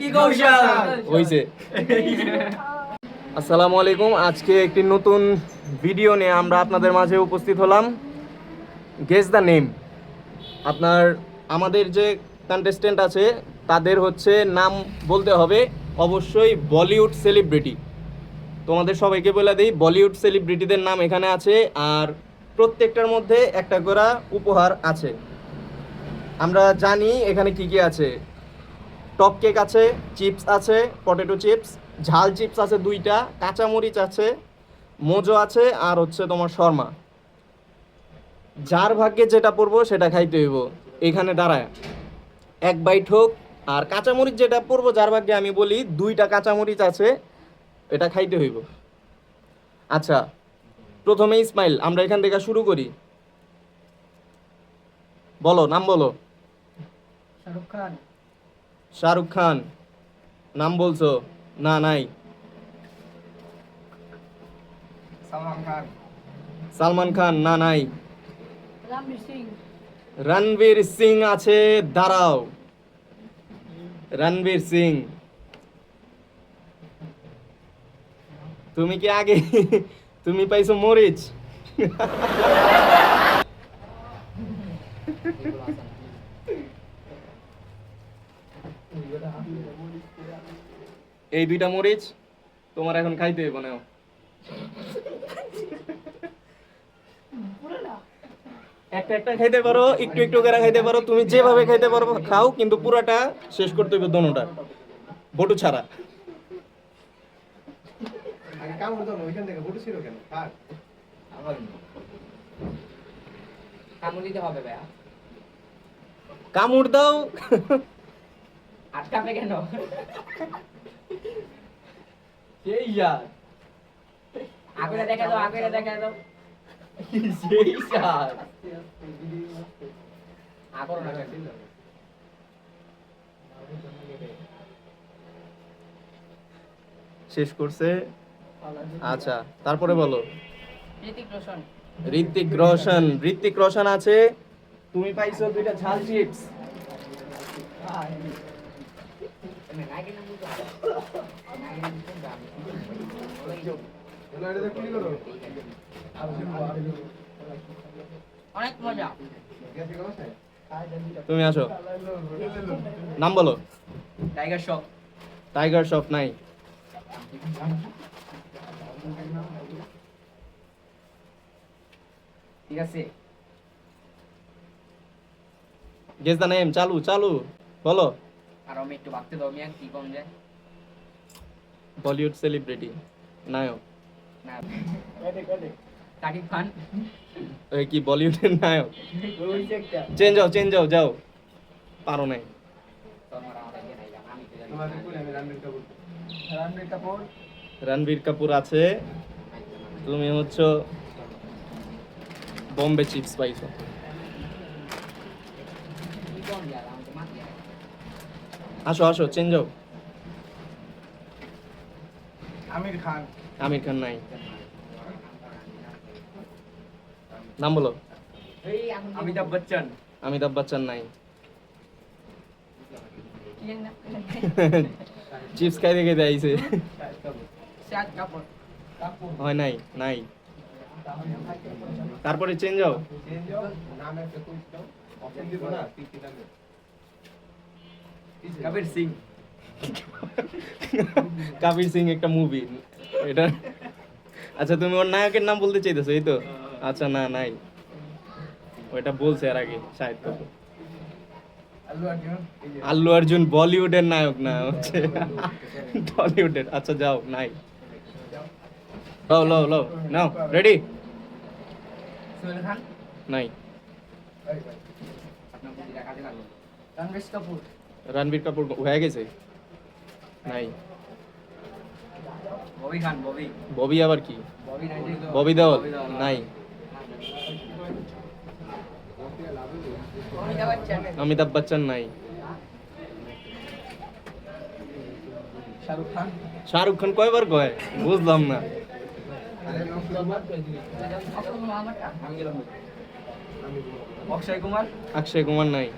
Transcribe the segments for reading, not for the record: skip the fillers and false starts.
ভিকি কৌশল হইছে। আসসালামু আলাইকুম, আজকে একটি নতুন ভিডিও নিয়ে আমরা আপনাদের মাঝে উপস্থিত হলাম। Guess the name. আমাদের যে কন্টেস্টেন্ট আছে তাদের হচ্ছে নাম বলতে হবে অবশ্যই বলিউড সেলিব্রিটি। তোমাদের সবাইকে বলে দিই, বলিউড সেলিব্রিটিদের নাম এখানে আছে, আর প্রত্যেকটার মধ্যে একটা করে উপহার আছে। আমরা জানি এখানে কি কি আছে। টপ কেক আছে, চিপস আছে, পটেটো চিপস, ঝাল চিপস আছে 2টা, কাঁচামরিচ আছে, মোজো আছে, আর হচ্ছে তোমার শর্মা। যার ভাগ্যে যেটা পড়বো সেটা খাইতে হইব এখানে দাঁড়ায়, এক বাইট হোক। আর কাঁচামরিচ যেটা পড়বো যার ভাগ্যে, আমি বলি 2টা কাঁচামরিচ আছে, এটা খাইতে হইব। আচ্ছা, প্রথমে ইসমাইল, আমরা এখান থেকে শুরু করি। বলো, নাম বলো। শাহরুখ খান। শাহরুখ খান নাম বলছো? না, নাই। সালমান খান। সালমান খান? না, নাই। রণবীর সিং। রণবীর সিং আছে, দাঁড়াও। রণবীর সিং, তুমি কি আগে তুমি পাইছো মরিচ? এই 2টা মরিচ তোমার এখন খাইতে হইব না। একটা একটা খাইতে পারো, একটু একটু করে খাইতে পারো, তুমি যেভাবে খাইতে পারো খাও, কিন্তু পুরাটা শেষ করতে হবে দোনোটা, বটু ছাড়া। কামড় দিতে হবে ভাইয়া। কামড় দাও। আটকাবে কেন? সেই ইয়ার, আগুনে দেখা দাও, আগুনে দেখা দাও। সেই ইয়ার। আগুন না কেন? শেষ করছে। আচ্ছা, তারপরে বলো। ঋতিক রোশন। ঋতিক রোশন, ঋতিক রোশন আছে, তুমি পাইছো 2টা ঝাল চিপস। অনেক মজা। তুমি আসো, নাম বলো। Tiger shock. Tiger shop? নাই। ঠিক আছে। গেস দ্য নেম, চালু চালু বলো। আর আমি একটু ভাবতে দাও, মিয়া কি কম যায়। বলিউড সেলিব্রিটি, নায়ক। না, সাকিব খান। এই কি বলিউডের নায়ক? চেঞ্জ হও, চেঞ্জ হও, যাও। পারো নাই। রণবীর কাপুর। রণবীর কাপুর আছে, তুমি হচ্ছে বোম্বে চিপস পাইছো। আসো আসো, চেঞ্জ হও। আমির খান। আমির খান? নাই। নাম বলো। অমিতাভ বচ্চন। অমিতাভ বচ্চন? নাই। চিপস খাই দেখে দেয়াইছে। শাহিদ কাপুর। হয় নাই, নাই। তারপরে চেঞ্জ হও। কবির সিং। কবির সিং একটা মুভি এটা। আচ্ছা, তুমি ওর নায়কের নাম বলতে চাইতেছো, এই তো? আচ্ছা, না, নাই। ওইটা বলছে এর আগে শাহিদ কাপুর। আল্লু অর্জুন বলিউডের নায়ক না, হচ্ছে টলিউডের। আচ্ছা, যাও, নাই। লও লও লও, নাও, রেডি? সোহেল খান। নাই। রণবীর কাপুর। রণবীর কাপুর হয়ে গেছে? নাই। ববি খান। ববি। ববি আবার কি? ববি নাই। ববি দেওল? নাই। অমিতাভ বচ্চন। অমিতাভ বচ্চন? নাই। শাহরুখ খান। শাহরুখ খান কয়বার কয় বুঝলাম না। অক্ষয় কুমার। অক্ষয় কুমার? নাই।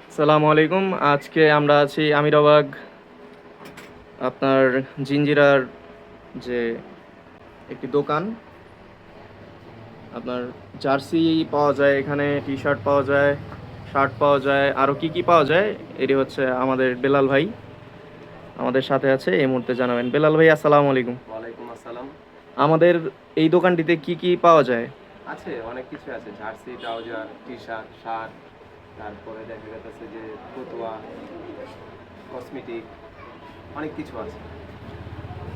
আসসালামু আলাইকুম। আজকে আমরা আছি আমিরাবাগ, আপনার জিঞ্জিরার যে একটি দোকান। আপনার জার্সি পাওয়া যায় এখানে, টি শার্ট পাওয়া যায়, শার্ট পাওয়া যায়, আরও কি পাওয়া যায় এটি হচ্ছে আমাদের বেলাল ভাই আমাদের সাথে আছে, এই মুহূর্তে জানাবেন। বেলাল ভাই আসসালামু আলাইকুম। ওয়ালাইকুম আসসালাম। আমাদের এই দোকানটিতে কি পাওয়া যায়? আছে, অনেক কিছু আছে, jersey, trouser, T shirt, shirt, তারপরে দেখা যাচ্ছে যে ফতুয়া, কসমেটিক, অনেক কিছু আছে।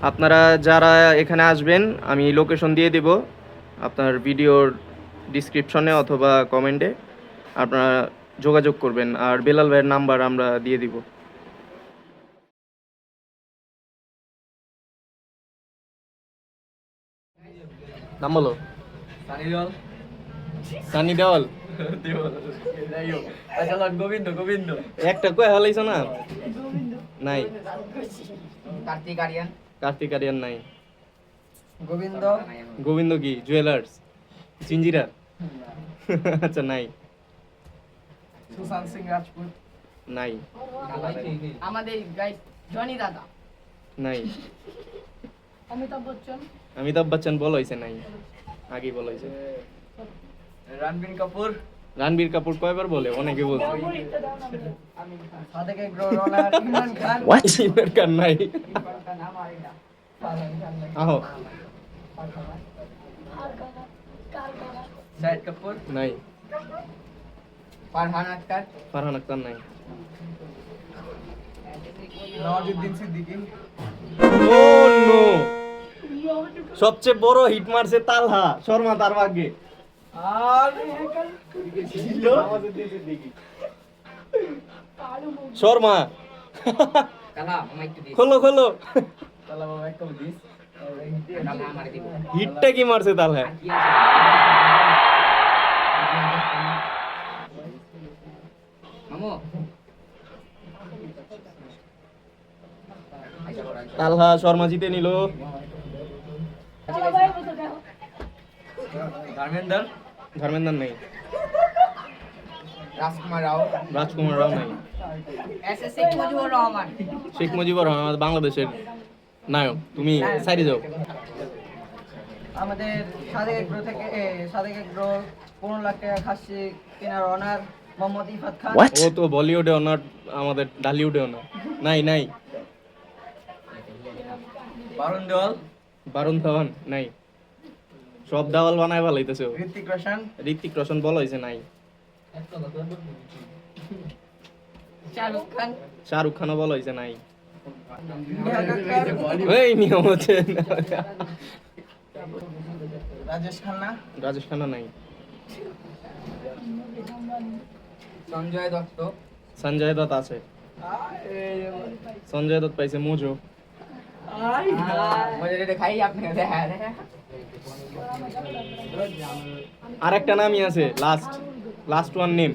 আপনারা যারা এখানে আসবেন আমি লোকেশন দিয়ে দেব আপনার ভিডিওর ডিসক্রিপশনে অথবা কমেন্টে, আপনারা যোগাযোগ করবেন। আর বেলাল ভাইয়ের নাম্বার আমরা দিয়ে দিব। নাম বলো। সানি দেওয়াল। সানি দেওয়াল। আচ্ছা লন, গোবিন্দ গোবিন্দ। একটা কয়ে হালাইছো না? নাই। কার্তিক আরিয়ান। কার্তিক আরিয়ান নাই। গোবিন্দ। গোবিন্দ কি জুয়েলার্স জিঞ্জিরা? আচ্ছা নাই। সুশান্ত সিং রাজপুত। নাই। আমাদের গাইড জনি দাদা। নাই। অমিতাভ বচ্চন। অমিতাভ বচ্চন বলা হয়েছে নাই, আগেই বলা হয়েছে। রণবীর কাপুর। রণবীর কাপুর কয়বার বলে? অনেকে বলছে। সাদেক এগ্রো, রনার, ইমরান খান। ইমরান খান নাই। আহো। শাহিদ কাপুর। নাই। ফারহান আক্তার। ফারহান আক্তার নাই। নওয়াজুদ্দিন সিদ্দিকী। ও নো, সবচেয়ে বড় হিট মারছে তালহা শর্মা, তার ভাগ্যে। আর শর্মা। কালা মাইক দিস। খোলো খোলো। কালা বাবা একটা দিস। কালা আমারে দিব। হিটটা কি মারছে তালহা? মামু তালহা শর্মা জিতে নিল। ধর্মেন্দ্র। ধর্মেন্দ্র নেই। রাজকুমার রাও। রাজকুমার রাও নাই। এসএস শেখ মুজিবুর রহমান। শেখ মুজিবুর রহমান বাংলাদেশের নায়ক। তুমি সাইডে যাও। আমাদের সাদেক এগ্রো থেকে সাদেক এগ্রো 15 লাখ টাকা খাসি কেনার অনার মোহাম্মদ ইফাত খান। ও তো বলিউডে অনার, আমাদের ঢালিউডে অনার। নাই নাই। বারুণ দেওয়াল। বারুণ ধাওয়ান নাই। সব দেওয়াল বানায় ভালাইতেছে ও। ঋত্বিক রোশন। ঋত্বিক রোশন বলা হয়েছে নাই। শাহরুখ খান। শাহরুখ খানও বলা হয়েছে নাই। নেহা কক্কর। এই নিয়ম হচ্ছে। রাজেশ খান্না। রাজেশ খান্না নাই। সঞ্জয় দত্ত। সঞ্জয় দত্ত আছে। সঞ্জয় দত্ত পাইছে মোজো। মজা খাই আপনি আর একটা নামই আছে, লাস্ট ওয়ান নেম।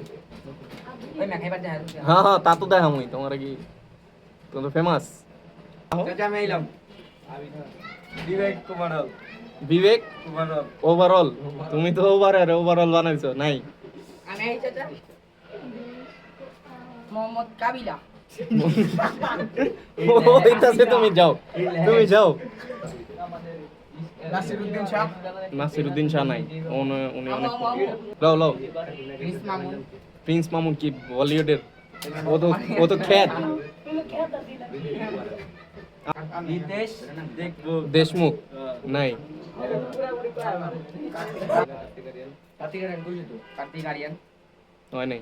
ওই না খাইবার দেখা। হ্যাঁ হ্যাঁ, তা তো দেখা মুই। তোমরা কি তুমি তো ফেমাস। চাচা আমি আইলাম। বিবেক কুমারল। বিবেক কুমারল। ওভারঅল। তুমি তো ওভারঅল বানাইছো নাই। আমি এই চাচা মোহাম্মদ কাবিলা। ওইটাছে তুমি যাও, তুমি যাও। নাসিরউদ্দিন শাহ। নাসিরউদ্দিন শাহ নাই। উনি অনেক লাও লাও। প্রিন্স মামুন। প্রিন্স মামুন কি বলিউডের? ও তো খ্যাত। নিতেশ দেশমুখ নাই। কার্তিক আরিয়ান বুঝলি তো? কার্তিক আরিয়ান। হয় নাই।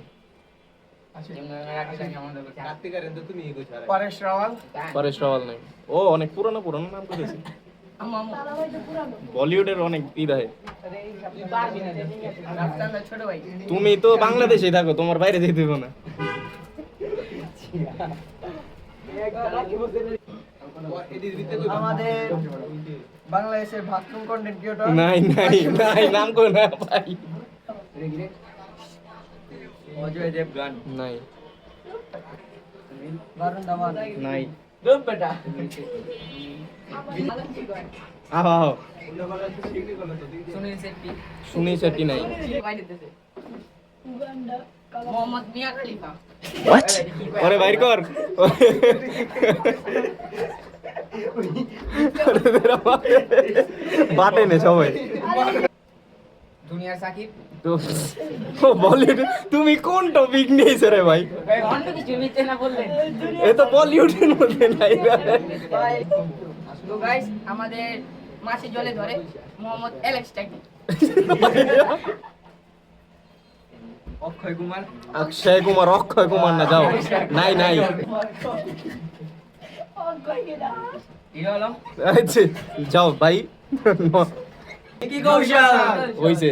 পরেশ রাওয়াল। পরেশ রাওয়াল নাই। ও অনেক পুরানো নাম করেছে। বলিউডের অনেক দেয়। ছোট ভাই। তুমি তো বাংলাদেশেই থাকো, তোমার বাইরে যেতে হবে না। আমাদের বাংলাদেশের বাথরুম কন্টেন্ট ক্রিয়েটর। নাই নাই নাই, নাম কো না ভাই। অজয় দেবগান। নাই বারুণ ধাওয়ান। নাই। দুপ বেটা। আহো আহো। সুনীল শেট্টি সুনীল শেট্টি নাই। বাইরে দেশে মোহাম্মদ মিয়া খলিফা ওরে বাইর কর। বাটে নে সবাই। দুনিয়ার সাকিব তো বলিউড তুমি কোন টপিক নিয়েছো রে ভাই? অন্য কিছু নিচ্ছে না বললেন। এ তো বলিউডের মধ্যে নাই। তো গাইস আমাদের মাছে জলে ধরে মোহাম্মদ অ্যালেক্স টাইনি অক্ষয় কুমার অক্ষয় কুমার, অক্ষয় কুমার না, যাও। নাই নাই। হিরো আলম আচ্ছা, যাও ভাই। কি কৌশল হইছে।